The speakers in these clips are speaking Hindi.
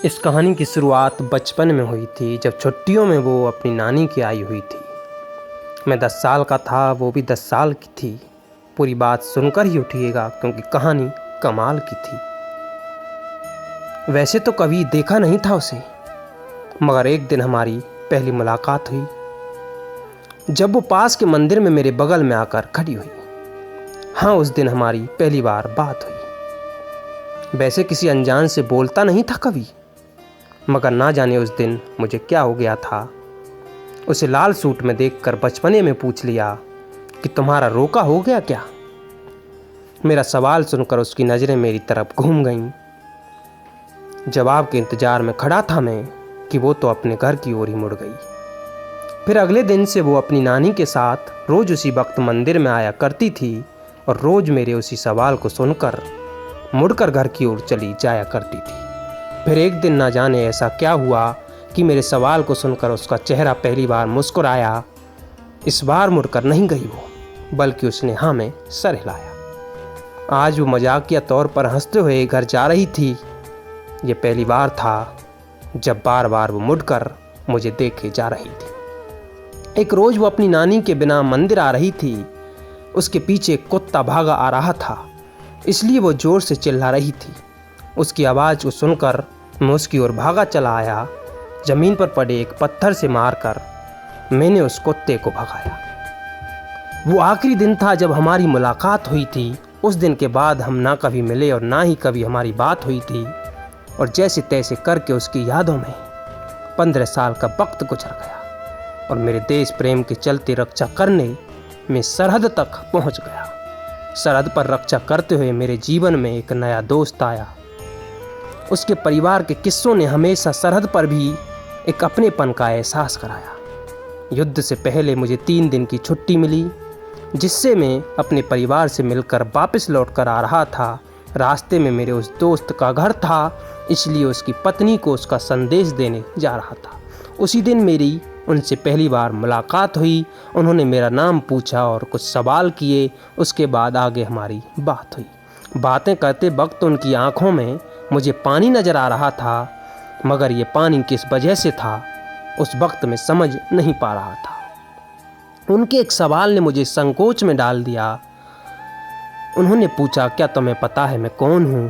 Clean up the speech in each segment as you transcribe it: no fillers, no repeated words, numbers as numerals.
इस कहानी की शुरुआत बचपन में हुई थी, जब छुट्टियों में वो अपनी नानी की आई हुई थी। मैं 10 साल का था, वो भी 10 साल की थी। पूरी बात सुनकर ही उठिएगा, क्योंकि कहानी कमाल की थी। वैसे तो कभी देखा नहीं था उसे, मगर एक दिन हमारी पहली मुलाकात हुई, जब वो पास के मंदिर में मेरे बगल में आकर खड़ी हुई। हाँ, उस दिन हमारी पहली बार बात हुई। वैसे किसी अनजान से बोलता नहीं था कभी, मगर ना जाने उस दिन मुझे क्या हो गया था। उसे लाल सूट में देखकर बचपने में पूछ लिया कि तुम्हारा रोका हो गया क्या। मेरा सवाल सुनकर उसकी नज़रें मेरी तरफ घूम गईं। जवाब के इंतज़ार में खड़ा था मैं कि वो तो अपने घर की ओर ही मुड़ गई। फिर अगले दिन से वो अपनी नानी के साथ रोज़ उसी वक्त मंदिर में आया करती थी और रोज़ मेरे उसी सवाल को सुनकर मुड़कर घर की ओर चली जाया करती थी। फिर एक दिन ना जाने ऐसा क्या हुआ कि मेरे सवाल को सुनकर उसका चेहरा पहली बार मुस्कुराया। इस बार मुड़कर नहीं गई वो, बल्कि उसने हाँ में सर हिलाया। आज वो मजाकिया तौर पर हंसते हुए घर जा रही थी। ये पहली बार था जब बार बार वो मुड़कर मुझे देखे जा रही थी। एक रोज़ वो अपनी नानी के बिना मंदिर आ रही थी। उसके पीछे एक कुत्ता भागा आ रहा था, इसलिए वो ज़ोर से चिल्ला रही थी। उसकी आवाज़ को सुनकर मैं उसकी ओर भागा चला आया। ज़मीन पर पड़े एक पत्थर से मारकर मैंने उस कुत्ते को भगाया। वो आखिरी दिन था जब हमारी मुलाकात हुई थी। उस दिन के बाद हम ना कभी मिले और ना ही कभी हमारी बात हुई थी। और जैसे तैसे करके उसकी यादों में 15 साल का वक्त गुजर गया और मेरे देश प्रेम के चलते रक्षा करने में सरहद तक पहुंच गया। सरहद पर रक्षा करते हुए मेरे जीवन में एक नया दोस्त आया। उसके परिवार के किस्सों ने हमेशा सरहद पर भी एक अपनेपन का एहसास कराया। युद्ध से पहले मुझे 3 दिन की छुट्टी मिली, जिससे मैं अपने परिवार से मिलकर वापस लौटकर आ रहा था। रास्ते में मेरे उस दोस्त का घर था, इसलिए उसकी पत्नी को उसका संदेश देने जा रहा था। उसी दिन मेरी उनसे पहली बार मुलाकात हुई। उन्होंने मेरा नाम पूछा और कुछ सवाल किए। उसके बाद आगे हमारी बात हुई। बातें करते वक्त उनकी आंखों में मुझे पानी नज़र आ रहा था, मगर ये पानी किस वजह से था उस वक्त मैं समझ नहीं पा रहा था। उनके एक सवाल ने मुझे संकोच में डाल दिया। उन्होंने पूछा, क्या तुम्हें पता है मैं कौन हूँ?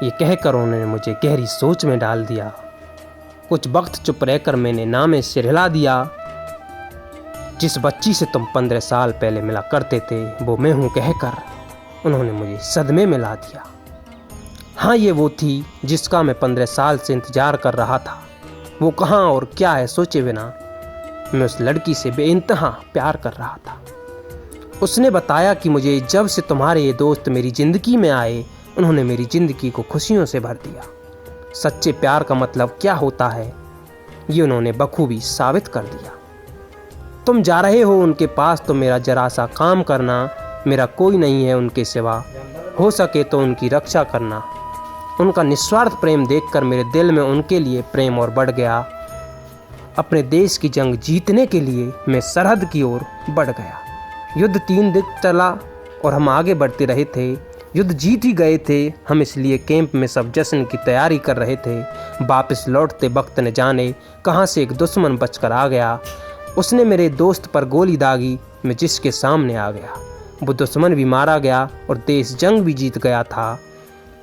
ये कहकर उन्होंने मुझे गहरी सोच में डाल दिया। कुछ वक्त चुप रहकर मैंने नामे सिर हिला दिया। जिस बच्ची से तुम 15 साल पहले मिला करते थे वो मैं हूँ कहकर उन्होंने मुझे सदमे में ला दिया। हाँ, ये वो थी जिसका मैं 15 साल से इंतज़ार कर रहा था। वो कहाँ और क्या है सोचे बिना मैं उस लड़की से बेइंतहा प्यार कर रहा था। उसने बताया कि मुझे जब से तुम्हारे ये दोस्त मेरी ज़िंदगी में आए, उन्होंने मेरी ज़िंदगी को खुशियों से भर दिया। सच्चे प्यार का मतलब क्या होता है ये उन्होंने बखूबी साबित कर दिया। तुम जा रहे हो उनके पास तो मेरा जरा सा काम करना। मेरा कोई नहीं है उनके सिवा, हो सके तो उनकी रक्षा करना। उनका निस्वार्थ प्रेम देखकर मेरे दिल में उनके लिए प्रेम और बढ़ गया। अपने देश की जंग जीतने के लिए मैं सरहद की ओर बढ़ गया। युद्ध 3 दिन चला और हम आगे बढ़ते रहे थे। युद्ध जीत ही गए थे हम, इसलिए कैंप में सब जश्न की तैयारी कर रहे थे। वापस लौटते वक्त न जाने कहाँ से एक दुश्मन बचकर आ गया। उसने मेरे दोस्त पर गोली दागी। मैं जिसके सामने आ गया वो दुश्मन भी मारा गया और देश जंग भी जीत गया था।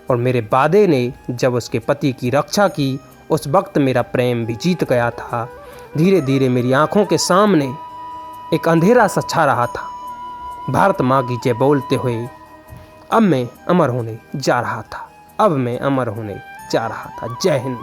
और मेरे बादे ने जब उसके पति की रक्षा की, उस वक्त मेरा प्रेम भी जीत गया था। धीरे धीरे मेरी आंखों के सामने एक अंधेरा सा छा रहा था। भारत माँ की जय बोलते हुए अब मैं अमर होने जा रहा था। जय हिंद।